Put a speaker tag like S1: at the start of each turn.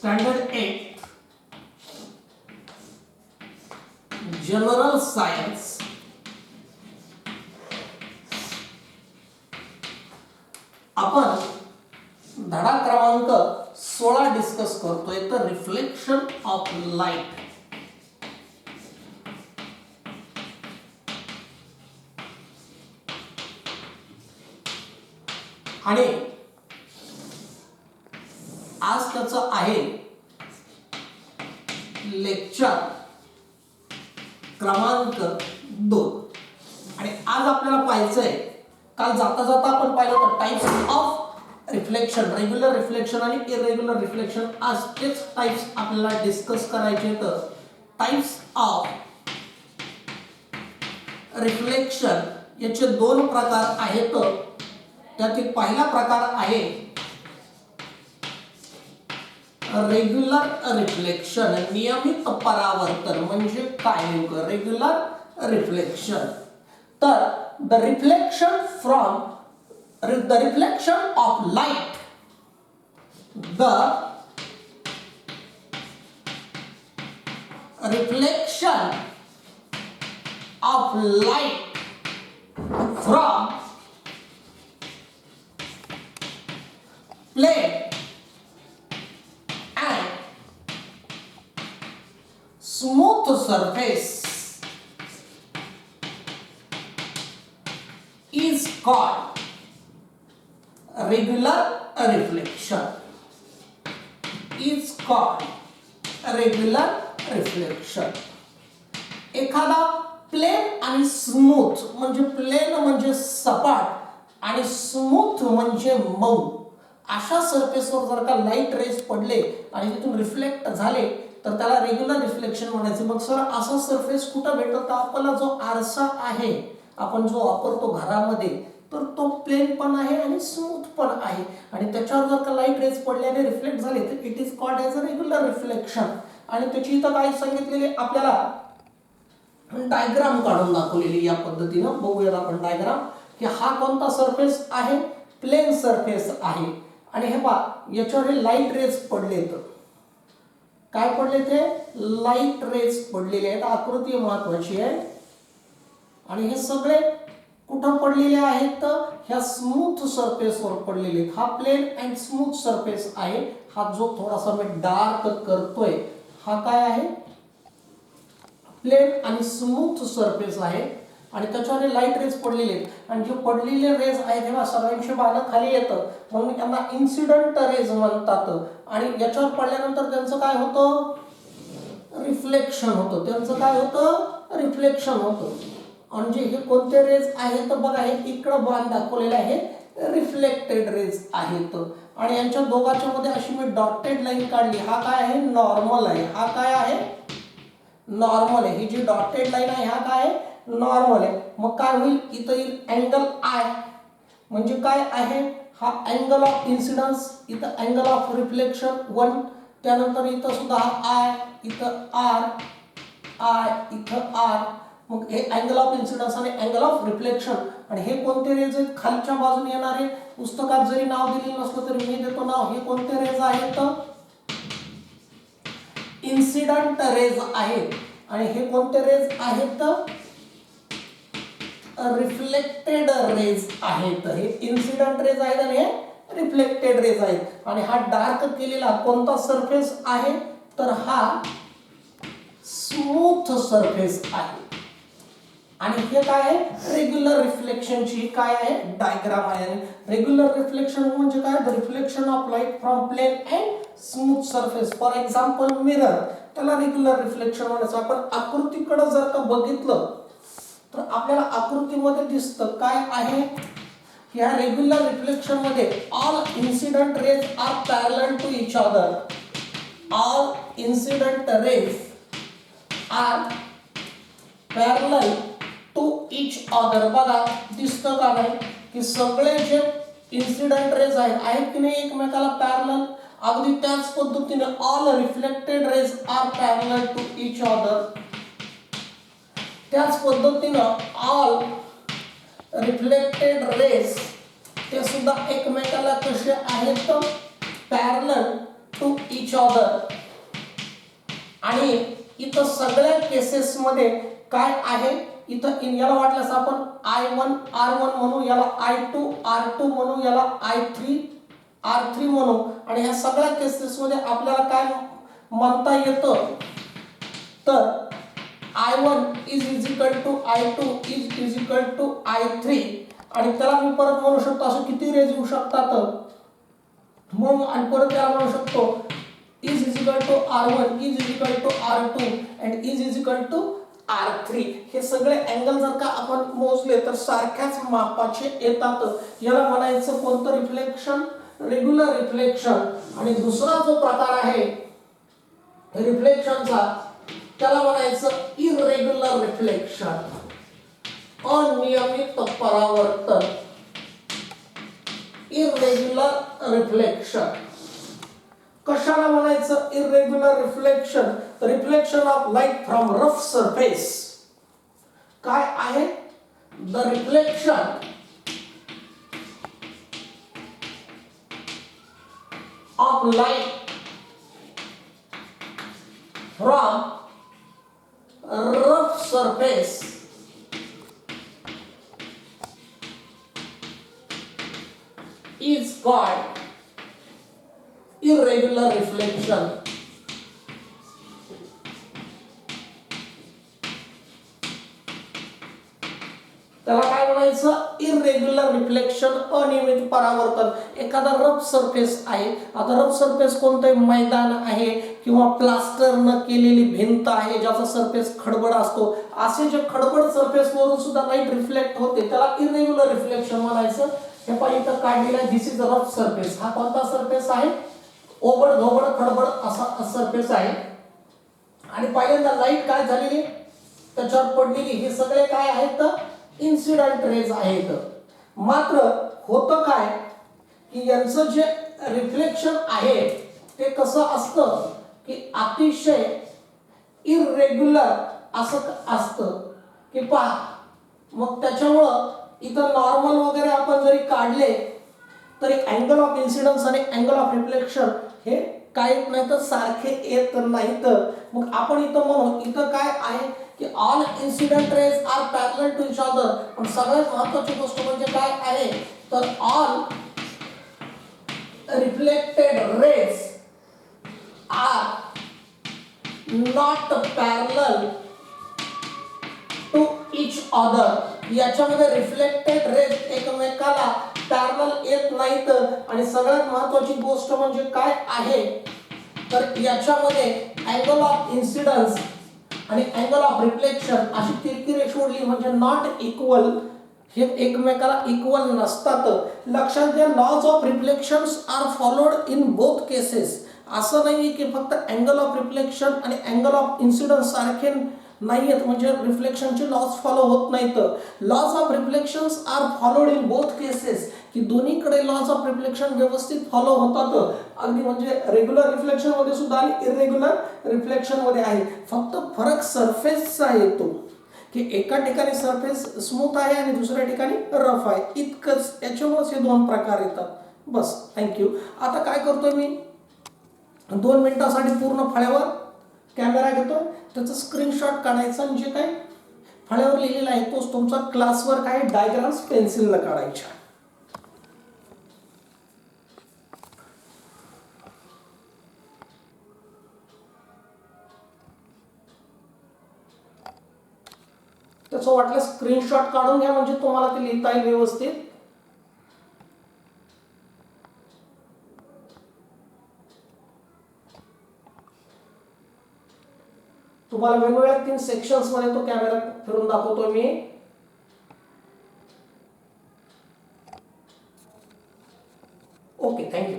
S1: Standard 8 general science आपण धडा क्रमांक 16 डिस्कस करतोय तर रिफ्लेक्शन ऑफ लाईट. आणि आज त्याचं आहे लेक्चर क्रमांक 2. आणि आज आपल्याला पाहायचंय, काल जाता जाता आपण पाहिलं होतं types of reflection, regular reflection आणि इरेग्युलर रिफ्लेक्शन. आज तेच टाइप्स आपल्याला डिस्कस करायचे. तर टाइप्स ऑफ रिफ्लेक्शन याचे 2 प्रकार आहेत. त्यातील पहिला प्रकार आहे रेग्युलर रिफ्लेक्शन, नियमित परावर्तन. म्हणजे काय नेमकं रेग्युलर रिफ्लेक्शन? तर the reflection of light, the reflection of light from plane and smooth surface is called regular reflection. Is called regular reflection. एखादा प्लेन आणि स्मूथ, म्हणजे प्लेन म्हणजे सपाट आणि स्मूथ म्हणजे मऊ, अशा सरफेसवर जर का लाईट रेज पडले आणि तिथून रिफ्लेक्ट झाले तर त्याला रेग्युलर रिफ्लेक्शन म्हणायचे. मग सर असा सरफेस कुठं भेटतो? आपला जो आरसा आहे, आपण जो वापरतो घरामध्ये, तर तो प्लेन पण आहे आणि स्मूथ पण आहे. आणि त्याच्यावर जर का लाईट रेज पडले आणि रिफ्लेक्ट झाले तर it is called as a regular reflection. आणि त्याची इथं काय सांगितलेले आपल्याला डायग्राम काढून दाखवलेली. या पद्धतीनं बघूया आपण डायग्राम, की हा कोणता सरफेस आहे? प्लेन सरफेस आहे. आणि हे पहा, याच्यावर लाईट रेज पडले, तर काय पडले? ते लाईट रेज पडलेले आहेत. आकृती महत्वाची आहे. आणि हे सगळे कुठं पडलेले आहेत? तर ह्या स्मूथ सरफेसवर पडलेले आहेत. हा प्लेन अँड स्मूथ सरफेस आहे. हा जो थोडासा मी डार्क करतोय हा काय आहे? प्लेन आणि स्मूथ सरफेस आहे. आणि त्याच्यावर लाईट रेज पडलेले आहेत. आणि जे पडलेले रेज आहेत तेव्हा सर्वांशी बाण खाली येतं, म्हणून त्यांना इन्सिडेंट रेज म्हणतात. आणि याच्यावर पडल्यानंतर त्यांचं काय होतं? रिफ्लेक्शन होतं. त्यांचं काय होतं? रिफ्लेक्शन होतं. म्हणजे हे कोणते रेज आहेत? बघा, हे इकडं बाण दाखवलेले आहे, रिफ्लेक्टेड रेज आहेत. आणि यांच्या दोघांच्या मध्ये अशी मी डॉटेड लाईन काढली. हा काय आहे? नॉर्मल आहे. हा काय आहे? नॉर्मल आहे. ही जी डॉटेड लाईन आहे हा काय आहे? नॉर्मल आहे. मग काय होईल? इथं येईल अँगल आय. म्हणजे काय आहे? हा अँगल ऑफ इन्सिडन्स, इथं अँगल ऑफ रिफ्लेक्शन 1. त्यानंतर इथं सुद्धा हा आय, इथं आर, आय, इथं आर. मग हे अँगल ऑफ इन्सिडन्स आणि अँगल ऑफ रिफ्लेक्शन. आणि हे कोणते रेज आहेत? खालच्या बाजूने येणारे. पुस्तकात जरी नाव दिलेलं नसलं तरी मी देतो नाव. हे कोणते रेज आहेत? इन्सिडेंट रेज आहेत. आणि हे कोणते रेज आहेत? रिफ्लेक्टेड रेज आहेत. हे इन्सिडेंट रेज आहेत आणि हे रिफ्लेक्टेड रेज आहेत. आणि हा डार्क केलेला कोणता सरफेस आहे? तर हा स्मूथ सरफेस आहे. आणि हे काय आहे? रेग्युलर रिफ्लेक्शनची काय आहे? डायग्राम आहे. रेग्युलर रिफ्लेक्शन म्हणजे काय? The reflection of light from plane and smooth surface. For example mirror, त्याला रेग्युलर रिफ्लेक्शन म्हणायचं. आपण आकृतीकडे जर का बघितलं तर आपल्याला आकृतीमध्ये दिसतं काय आहे? की ह्या रेग्युलर रिफ्लेक्शन मध्ये all incident rays are parallel to each other. All incident rays are parallel to each other. बघा, दिसतं का नाही? की सगळे जे इन्सिडेंट रेज आहेत की नाही एकमेकाला पॅरलल. अगदी त्याच पद्धतीने all reflected rays are parallel to each other. त्याच पद्धतीनं ऑल रिफ्लेक्टेड रेज ते सुद्धा एकमेकाला कसे आहेत? Parallel to each other. आणि इथं सगळ्या केसेसमध्ये काय आहे, इथं याला वाटल्यास आपण I1 R1 म्हणू, याला I2 R2 म्हणू, याला I3 R3 म्हणू. आणि ह्या सगळ्या केसेसमध्ये आपल्याला काय म्हणता येतं, तर I1 is equal to I2 is equal to I3. आणि त्याला मी परत म्हणू शकतो, असं किती रेज येऊ शकतात मग, आणि परत त्याला म्हणू शकतो is equal to R1 is equal to R2 and is equal to R3. हे सगळे अँगल जर का आपण मोजले तर सारख्याच मापाचे येतात. याला म्हणायचं कोणतं रिफ्लेक्शन, रेग्युलर रिफ्लेक्शन. आणि दुसरा जो प्रकार आहे रिफ्लेक्शनचा त्याला म्हणायचं इरेग्युलर रिफ्लेक्शन, अनियमित परावर्तन, इरेग्युलर रिफ्लेक्शन. कशाला म्हणायचं irregular reflection, reflection of light from rough surface. काय आहे, the reflection of light from rough surface is called irregular reflection. त्याला काय म्हणायचं, इरेग्युलर रिफ्लेक्शन, अनियमित परावर्तन. एखादा रफ सरफेस आहे, आता रफ सरफेस कोणतं मैदान आहे किंवा प्लास्टर न केलेली भिंत आहे ज्याचा सरफेस खडबड असतो, असे जे खडबड सरफेस वरून सुद्धा लाईट रिफ्लेक्ट होते त्याला इरेग्युलर रिफ्लेक्शन म्हणायचं. हे पण इथं काढलेला दिस इज रफ सरफेस. हा कोणता सरफेस आहे, ओबड धोबड खडबड असा सरफेस आहे. आणि पहिल्यांदा लाईट काय झालेली त्याच्यावर पडलेली, हे सगळे काय आहेत, इन्सिडेंट रेज आहेत. मात्र होतं काय की यांचं जे रिफ्लेक्शन आहे ते कसं असतं की अतिशय इरेग्युलर असं असतं की पहा. मग त्याच्यामुळं इथं नॉर्मल वगैरे आपण जरी काढले तरी अँगल ऑफ इन्सिडन्स आणि अँगल ऑफ रिफ्लेक्शन हे काय नाही तर सारखे येत नाहीत. मग आपण इथं म्हणू, इथं काय आहे की all incident rays are parallel to each other. पण सगळ्यात महत्त्वाची गोष्ट म्हणजे काय आहे, तर all reflected rays are not parallel to each other. याच्यामध्ये रिफ्लेक्टेड रेज एकमेकाला पॅरलल येत नाहीत. आणि सगळ्यात महत्त्वाची गोष्ट म्हणजे काय आहे, तर याच्यामध्ये अँगल ऑफ इन्सिडन्स आणि अँगल ऑफ रिफ्लेक्शन अशी तिरकी रेष ओढली म्हणजे नॉट इक्वल, हे एकमेकाला इक्वल नसतात. लक्षात घ्या, laws of reflections are followed in both cases. असं नाहीये की फक्त अँगल ऑफ रिफ्लेक्शन आणि अँगल ऑफ इन्सिडन्स सारखे नाहीयेत म्हणजे रिफ्लेक्शनचे लॉज फॉलो होत नाहीत. Laws of reflections are followed in both cases, की दोन्हीकडे लॉज ऑफ रिफ्लेक्शन व्यवस्थित फॉलो होतात. अगदी म्हणजे रेग्युलर रिफ्लेक्शन मध्ये सुद्धा आणि इरेग्युलर रिफ्लेक्शन मध्ये आहे. फक्त फरक सरफेसचा येतो की एका ठिकाणी सरफेस स्मूथ आहे आणि दुसऱ्या ठिकाणी रफ आहे, इतकंच. याच्यामुळेच हे दोन प्रकार येतात. बस, थँक्यू. आता काय करतोय मी, 2 मिनिटासाठी पूर्ण फळ्यावर कॅमेरा घेतो, त्याचा स्क्रीनशॉट काढायचा आणि जे काय फळ्यावर लिहिलेला आहे तोच तुमचा क्लासवर काय डायग्राम्स पेन्सिलनं काढायच्या. त्याचं वाटलं स्क्रीनशॉट काढून घ्या म्हणजे तुम्हाला ते लिहिता येईल व्यवस्थित. तुम्हाला वेगवेगळ्या 3 सेक्शन्स मध्ये तो कॅमेरा फिरून दाखवतोय मी. Okay, thank you.